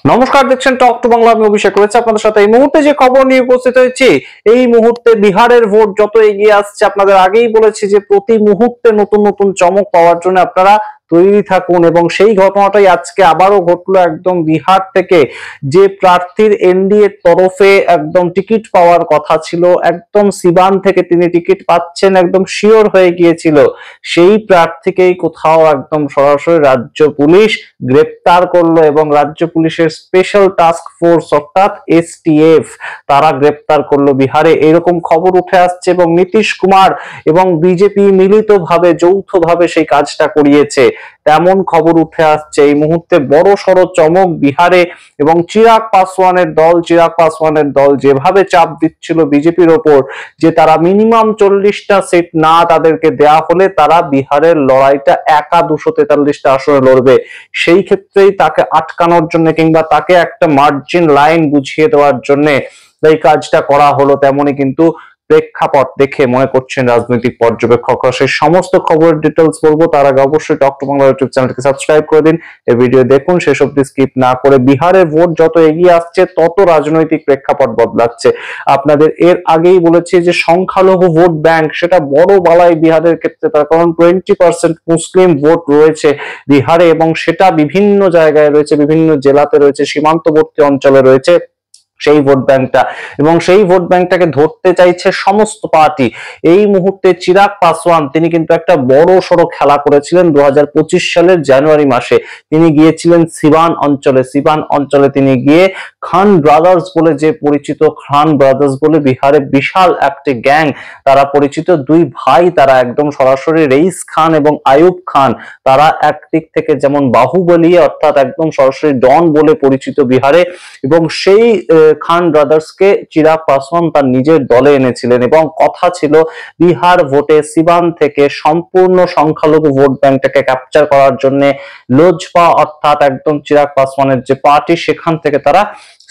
নমস্কার, দেখছেন talk to Bangla. আমি অভিষেক রয়েছে আপনাদের সাথে। এই মুহূর্তে যে খবর নিয়ে উপস্থিত হয়েছি, এই মুহূর্তে বিহারের ভোট যত এগিয়ে আসছে, আপনাদের আগেই বলেছি যে প্রতি মুহূর্তে নতুন নতুন চমক পাওয়ার জন্য আপনারা তৈরি থাকুন। এবং সেই ঘটনাটাই আজকে আবারও ঘটলো। একদম বিহার থেকে যে প্রার্থীর এনডিএ তরফে একদম টিকিট পাওয়ার কথা ছিল, একদম সিবান থেকে তিনি টিকিট পাচ্ছেন একদম শিওর হয়ে গিয়েছিল, সেই প্রার্থীকেই কোথাও একদম সরাসরি রাজ্য পুলিশ গ্রেপ্তার করলো। এবং রাজ্য পুলিশের স্পেশাল টাস্ক ফোর্স অর্থাৎ এসটিএফ তারা গ্রেপ্তার করলো বিহারে, এরকম খবর উঠে আসছে। এবং নীতিশ কুমার এবং বিজেপি মিলিতভাবে যৌথভাবে সেই কাজটা করিয়েছে, তেমন খবর উঠে আসছে। এই মুহূর্তে বড় সড় চমক বিহারে। এবং চিরাগ পাসওয়ানের দল যেভাবে চাপ দিচ্ছিল বিজেপির ওপর যে তারা মিনিমাম 40টা সিট না তাদেরকে দেয়া হলে তারা বিহারের লড়াইটা একা 243টা আসনে লড়বে, সেই ক্ষেত্রেই তাকে আটকানোর জন্য কিংবা তাকে একটা মার্জিন লাইন বুঝিয়ে দেওয়ার জন্য এই কাজটা করা হলো। তেমনি কিন্তু প্রেক্ষাপট দেখে মনে করছেন রাজনৈতিক পর্যবেক্ষকরা। সেই সমস্ত খবরের ডিটেলস বলবো, তার আগে অবশ্যই টক টু বাংলা ইউটিউব চ্যানেলটিকে সাবস্ক্রাইব করে দিন, এই ভিডিও দেখুন শেষ অবধি স্কিপ না করে। বিহারের ভোট যত এগিয়ে আসছে তত রাজনৈতিক প্রেক্ষাপট বদলাচ্ছে। আপনাদের এর আগেই বলেছি যে সংখ্যালঘু ভোট ব্যাংক সেটা বড় বালাই বিহারের ক্ষেত্রে, তার কারণ 20% মুসলিম ভোট রয়েছে বিহারে, এবং সেটা বিভিন্ন জায়গায় রয়েছে, বিভিন্ন জেলাতে রয়েছে, সীমান্তবর্তী অঞ্চলে রয়েছে সেই ভোট ব্যাংকটা। এবং সেই ভোট ব্যাংকটাকে ধরতে চাইছে সমস্ত পার্টি। এই মুহূর্তে চিরাগ পাসওয়ান তিনি কিন্তু একটা বড় সড়ো খেলা করেছিলেন 2025 সালের জানুয়ারি মাসে। তিনি গিয়েছিলেন সিবান অঞ্চলে তিনি গিয়ে খান ব্রাদার্স বলে যে পরিচিত, খান ব্রাদার্স বলে বিহারে বিশাল একটি গ্যাং, তারা পরিচিত দুই ভাই, তারা একদম সরাসরি রইস খান এবং আয়ুব খান, তারা একদিক থেকে যেমন বাহুবলী অর্থাৎ একদম সরাসরি ডন বলে পরিচিত বিহারে। এবং সেই খান ব্রাদার্সকে চিরাগ পাসওয়ান তার নিজের দলে এনেছিলেন। এবং কথা ছিল বিহার ভোটে সিবান থেকে সম্পূর্ণ সংখ্যালঘু ভোট ব্যাংকটাকে ক্যাপচার করার জন্য লোজপা অর্থাৎ একদম চিরাগ পাসওয়ানের যে পার্টি, সেখান থেকে তারা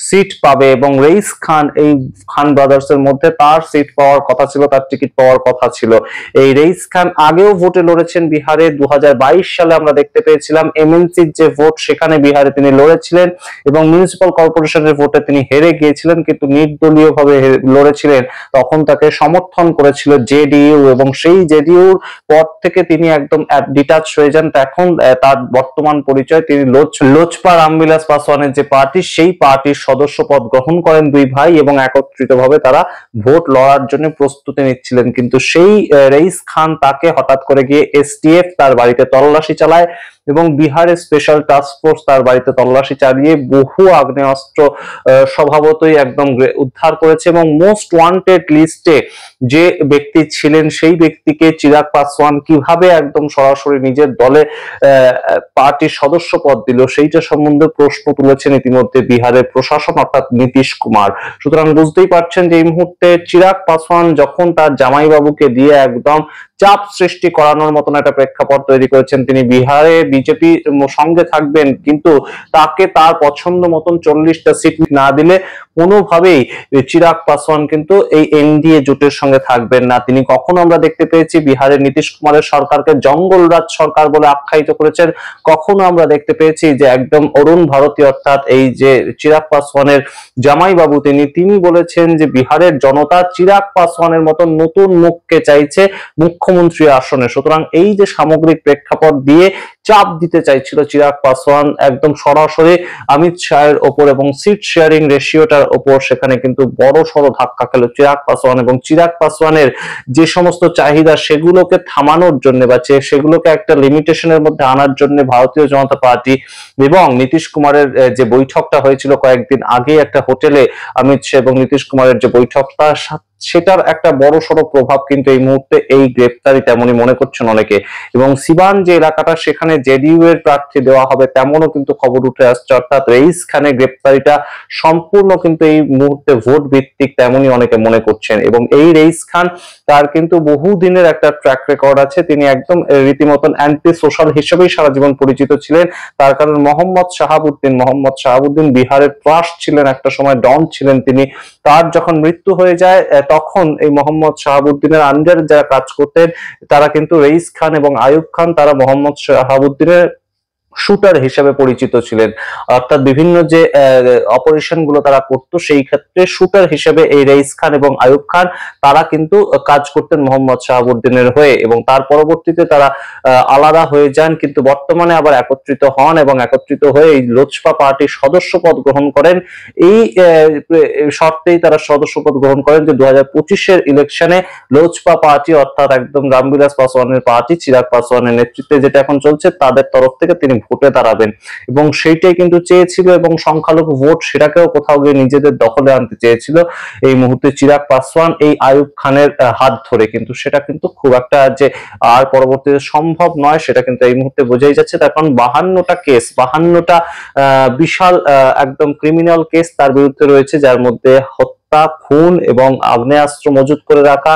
সিট পাবে। এবং রইস খান, এই খান ব্রাদার্স এর মধ্যে তার সিট পাওয়ার কথা ছিল, তার টিকিট পাওয়ার কথা ছিল। এই রইস খান আগেও ভোটে লড়েছেন বিহারে, 2022 সালে আমরা দেখতে পেয়েছিলাম এমএনসির যে ভোট সেখানে বিহারে তিনি লড়েছিলেন, এবং মিউনিসিপাল কর্পোরেশনের ভোটে তিনি হেরে গিয়েছিলেন, কিন্তু নির্দলীয় ভাবে লড়েছিলেন। তখন তাকে সমর্থন করেছিল জেডিইউ, এবং সেই জেডিইউর পর থেকে তিনি একদম ডিটাচ হয়ে যান। এখন তার বর্তমান পরিচয় তিনি লোজপা রামবিলাস পাসওয়ানের যে পার্টি, সেই পার্টির সদস্য পদ গ্রহণ করেন দুই ভাই, এবং একত্রিতভাবে তারা ভোট লড়ার জন্য প্রস্তুতি নিচ্ছিলেন। কিন্তু সেই রইস খান তাকে হঠাৎ করে গিয়ে এসটিএফ তার বাড়িতে তল্লাশি চালায়, এবং বিহারের স্পেশাল টাস্ক ফোর্স তার বাড়িতে তল্লাশি চালিয়ে বহু আগ্নেয়াস্ত্র স্বভাবতই একদম উদ্ধার করেছে। এবং মোস্ট ওয়ান্টেড লিস্টে যে ব্যক্তি ছিলেন সেই ব্যক্তিকে চিরাগ পাসওয়ান কিভাবে একদম সরাসরি নিজের দলে পার্টির সদস্য পদ দিল, সেইটা সম্বন্ধে প্রশ্ন তুলেছেন ইতিমধ্যে বিহারের প্রশাসন অর্থাৎ নীতিশ কুমার। সুতরাং বুঝতেই পারছেন যে এই মুহূর্তে চিরাগ পাসওয়ান যখন তার জামাইবাবুকে দিয়ে একদম চাপ সৃষ্টি করানোর মতন একটা প্রেক্ষাপট তৈরি করেছেন, তিনি বিহারে বিজেপি সঙ্গে থাকবেন, কিন্তু তাকে তার পছন্দ মতন 40টা সিট না দিলে কোনোভাবেই চিরাগ পাসওয়ান কিন্তু এই এনডিএ জোটের সঙ্গে থাকবেন না। তিনি কখনো আমরা দেখতে পেয়েছি বিহারের নীতিশ কুমারের সরকারকে জঙ্গলরাজ সরকার বলে আখ্যায়িত করেছেন, কখনো আমরা দেখতে পেয়েছি যে একদম অরুণ ভারতী অর্থাৎ এই যে চিরাগ পাসওয়ানের জামাইবাবু তিনি বলেছেন যে বিহারের জনতা চিরাগ পাসওয়ানের মতন নতুন মুখকে চাইছে মুখ্যমন্ত্রী আসনে। সুতরাং এই যে সামগ্রিক প্রেক্ষাপট দিয়ে চাপ দিতে চাইছিল চিরাগ পাসওয়ান একদম সরাসরি অমিত শাহের ওপর এবং সিট শেয়ারিং রেশিওটার ওপর, সেখানে কিন্তু বড় সড় ধাক্কা খেল চিরাগ পাসওয়ান। এবং চিরাগ পাসওয়ানের যে সমস্ত চাহিদা সেগুলোকে থামানোর জন্য বা সেগুলোকে একটা লিমিটেশনের মধ্যে আনার জন্য ভারতীয় জনতা পার্টি এবং নীতিশ কুমারের যে বৈঠকটা হয়েছিল কয়েকদিন আগে একটা হোটেলে, অমিত শাহ এবং নীতিশ কুমারের যে বৈঠকটা, সেটার একটা বড় সড়ো প্রভাব কিন্তু এই মুহূর্তে এই গ্রেপ্তারি তেমনই মনে করছেন অনেকে। এবং সিবান যে এলাকাটা সেখানে জেডিইউ এর প্রার্থী দেওয়া হবে তেমনও কিন্তু খবর উঠে আসছে, অর্থাৎ রইস খানের গ্রেপ্তারিটা সম্পূর্ণ কিন্তু এই মুহূর্তে ভোট ভিত্তিক তেমনই অনেকে মনে করছেন। এবং এই রইস খান তার কিন্তু বহুদিনের একটা ট্র্যাক রেকর্ড আছে, তিনি একদম রীতিমতন অ্যান্টি সোশ্যাল হিসেবেই সারা জীবন পরিচিত ছিলেন। তার কারণ মোহাম্মদ শাহাবুদ্দিন বিহারের ট্রাস ছিলেন, একটা সময় ডন ছিলেন তিনি। তার যখন মৃত্যু হয়ে যায় তখন এই মোহাম্মদ শাহাবুদ্দিনের আন্ডারে যারা কাজ করতেন তারা কিন্তু রইস খান এবং আয়ুব খান, তারা মোহাম্মদ শাহাবুদ্দিনের শুটার হিসেবে পরিচিত ছিলেন, অর্থাৎ বিভিন্ন যে অপারেশন গুলো তারা করতো সেই ক্ষেত্রে শুটার হিসেবে এই রইস খান এবং আইয়ুব খান তারা কিন্তু কাজ করতেন মোহাম্মদ শাহাবুদ্দিনের হয়ে, এবং তার পরবর্তীতে তারা আলাদা হয়ে যান, কিন্তু বর্তমানে আবার একত্রিত হন এবং একত্রিত হয়ে এই লোজপা পার্টির সদস্য পদ গ্রহণ করেন। এই শর্তেই তারা সদস্য পদ গ্রহণ করেন যে 2025-এর ইলেকশনে লোজপা পার্টি, অর্থাৎ একদম রামবিলাস পাসওয়ানের পার্টি, চিরাগ পাসওয়ানের নেতৃত্বে যেটা এখন চলছে, তাদের তরফ থেকে তিনি ভোটে দাঁড়াবেন, এবং সেইটাই কিন্তু চেয়েছিল, এবং সংখ্যালঘু ভোট সেটাকেও কোথাও গিয়ে নিজেদের দখলে আনতে চেয়েছিল এই মুহূর্তে চিরাগ পাসওয়ান এই আইয়ুব খানের হাত ধরে। কিন্তু সেটা কিন্তু খুব একটা যে আর পরবর্তীতে সম্ভব নয় সেটা কিন্তু এই মুহূর্তে বোঝাই যাচ্ছে, তার কারণ 52টা কেস, 52টা বিশাল একদম ক্রিমিনাল কেস তার বিরুদ্ধে রয়েছে, যার মধ্যে হত্যা, খুন এবং আগ্নেয়াস্ত্র মজুত করে রাখা,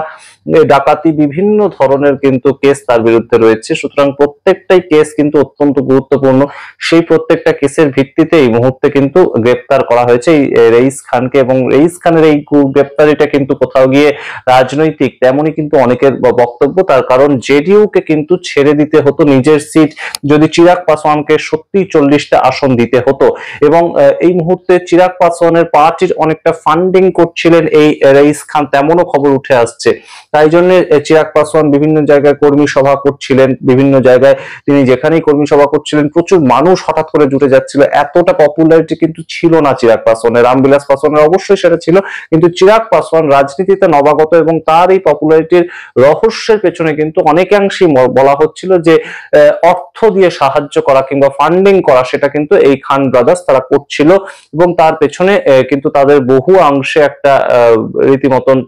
ডাকাতি, বিভিন্ন ধরনের কিন্তু কেস তার বিরুদ্ধে রয়েছে। সুতরাং প্রত্যেকটাই কেস কিন্তু অত্যন্ত গুরুত্বপূর্ণ। সেই প্রত্যেকটা কেসের ভিত্তিতে এই মুহূর্তে কিন্তু গ্রেপ্তার করা হয়েছে এই রইস খানকে, এবং রইস খানের এই গ্রেপ্তারিটা কিন্তু কোথাও গিয়ে রাজনৈতিক, তেমনই কিন্তু অনেকের বক্তব্য, তার কারণ জেডিইউ কে কিন্তু ছেড়ে দিতে হতো নিজের সিট যদি চিরাগ পাসওয়ানকে সত্যি 40টা আসন দিতে হতো, এবং এই মুহূর্তে চিরাগ পাসওয়ানের পার্টির অনেকটা ফান্ডিং করছিলেন এই রইস খান, তেমনও খবর উঠে আসছে। তাই জন্য চিরাগ পাসওয়ান বিভিন্ন জায়গায় কর্মী সভা করছিলেন, বিভিন্ন জায়গায় তিনি যেখানেই কর্মী সভা করছিলেন প্রচুর মানুষ হঠাৎ করে জুটে যাচ্ছিল। এতটা পপুলারিটি কিন্তু ছিল না চিরাগ পাসওয়ানের, রামবিলাস পাসওয়ানের অবশ্যই সেটা ছিল, কিন্তু চিরাগ পাসওয়ান রাজনীতিতে নবাগত, এবং তার এই পপুলারিটির রহস্যের পেছনে কিন্তু অনেকাংশেই বলা হচ্ছিল যে অর্থ দিয়ে সাহায্য করা কিংবা ফান্ডিং করা, সেটা কিন্তু এই খান ব্রাদার্স তারা করছিল, এবং তার পেছনে কিন্তু তাদের বহু অংশে একটা রীতিমতন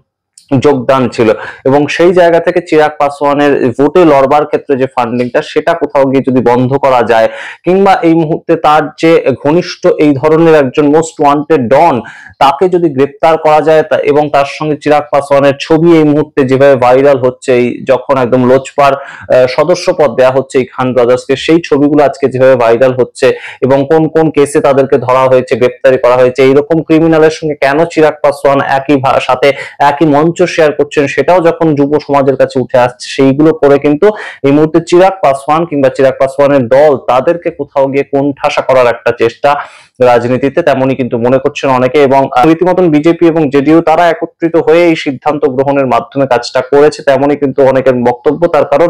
যোগদান ছিল, এবং সেই জায়গা থেকে চিরাগ পাসওয়ানের ভোটে লড়বার ক্ষেত্রে যে ফান্ডিংটা, সেটা কোথাও গিয়ে যদি বন্ধ করা যায়, কিংবা এই মুহূর্তে তার যে ঘনিষ্ঠ এই ধরনের একজন মোস্ট ওয়ান্টেড ডন, তাকে যদি গ্রেপ্তার করা যায়, এবং তার সঙ্গে চিরাগ পাসওয়ানের ছবি এই মুহূর্তে যেভাবে ভাইরাল হচ্ছে, এই যখন একদম লোজপার সদস্য পদ দেওয়া হচ্ছে এই খান ব্রাদার্সকে, সেই ছবিগুলো আজকে যেভাবে ভাইরাল হচ্ছে, এবং কোন কোন কেসে তাদেরকে ধরা হয়েছে, গ্রেপ্তারি করা হয়েছে, এইরকম ক্রিমিনালের সঙ্গে কেন চিরাগ পাসওয়ান একই সাথে একই মঞ্চ শেয়ার করছেন, সেটাও যখন যুব সমাজের কাছে উঠে আসছে, সেইগুলো করে কিন্তু এই মুহূর্তে চিরাগ পাসওয়ান কিংবা চিরাগ পাসওয়ানের দল তাদেরকে কোথাও গিয়ে কোণঠাসা করার একটা চেষ্টা রাজনীতিতে, তেমনই কিন্তু মনে করছেন অনেকে, এবং রীতিমতন বিজেপি এবং জেডিইউ তারা একত্রিত হয়ে এই সিদ্ধান্ত গ্রহণের মাধ্যমে কাজটা করেছে, তেমনই কিন্তু অনেকের বক্তব্য। তার কারণ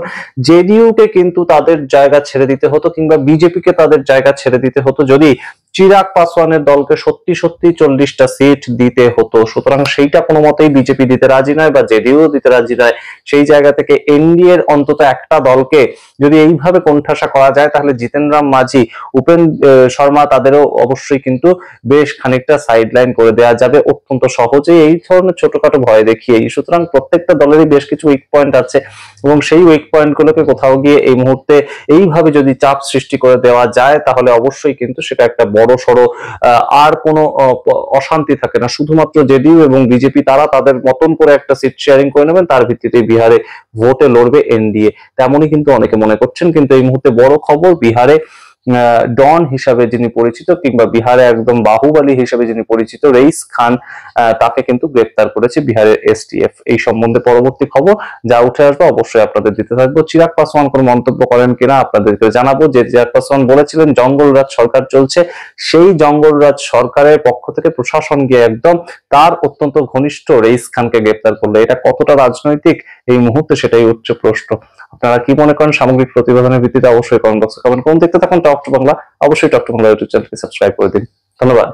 জেডিইউ কে কিন্তু তাদের জায়গা ছেড়ে দিতে হতো, কিংবা বিজেপি কে তাদের জায়গা ছেড়ে দিতে হতো যদি চিরাগ পাসওয়ানের দলকে সত্যি সত্যি 40টা সিট দিতে হতো। সুতরাং সেইটা কোনো মতেই বিজেপি দিতে রাজি নয় বা জেডিইউ দিতে রাজি নয়। সেই জায়গা থেকে এনডিএ এর অন্তত একটা দলকে যদি এইভাবে কোণঠাসা করা যায়, তাহলে জিতেন রাম মাঝি, উপেন শর্মা, তাদেরও অবশ্যই কিন্তু বেশ খানিকটা সাইডলাইন করে দেওয়া যাবে অত্যন্ত সহজেই এই ধরনের ছোটখাটো ভয় দেখিয়েই। সুতরাং প্রত্যেকটা দলেরই বেশ কিছু উইক পয়েন্ট আছে, এবং সেই উইক পয়েন্ট গুলোকে কোথাও গিয়ে এই মুহূর্তে এইভাবে যদি চাপ সৃষ্টি করে দেওয়া যায়, তাহলে অবশ্যই কিন্তু সেটা একটা বড় সড়ো আর কোনো অশান্তি থাকে না। শুধুমাত্র জেডিইউ এবং বিজেপি তারা তাদের মতন করে একটা সিট শেয়ারিং করে নেবেন, তার ভিত্তিতে বিহারে ভোটে লড়বে এনডিএ, তেমনই কিন্তু অনেকে মনে করছেন। কিন্তু এই মুহূর্তে বড় খবর, বিহারে ডন হিসাবে যিনি পরিচিত, কিংবা বিহারে একদম বাহুবলী হিসাবে যিনি পরিচিত রইস খান, তাকে কিন্তু গ্রেপ্তার করেছে বিহারের এসটিএফ। এই সম্বন্ধে পরবর্তী খবর যা উঠে আসবে অবশ্যই আপনাদের দিতে থাকবো। চিরাগ পাসওয়ান কোনো মন্তব্য করেন কিনা আপনাদেরকে জানাবো। যে চিরাগ পাসওয়ান বলেছিলেন জঙ্গলরাজ সরকার চলছে, সেই জঙ্গলরাজ সরকারের পক্ষ থেকে প্রশাসন গিয়ে একদম তার অত্যন্ত ঘনিষ্ঠ রইস খানকে গ্রেপ্তার করলো। এটা কতটা রাজনৈতিক এই মুহূর্তে, সেটাই উচ্চ প্রশ্ন। আপনারা কি মনে করেন? সামগ্রিক প্রতিবেদনের ভিত্তিতে অবশ্যই কমেন্ট বক্সে কমেন্ট করুন। দেখতে থাকুন টক টু বাংলা। অবশ্যই টক টু বাংলা ইউটিউব চ্যানেলটি সাবস্ক্রাইব করে দিন। ধন্যবাদ।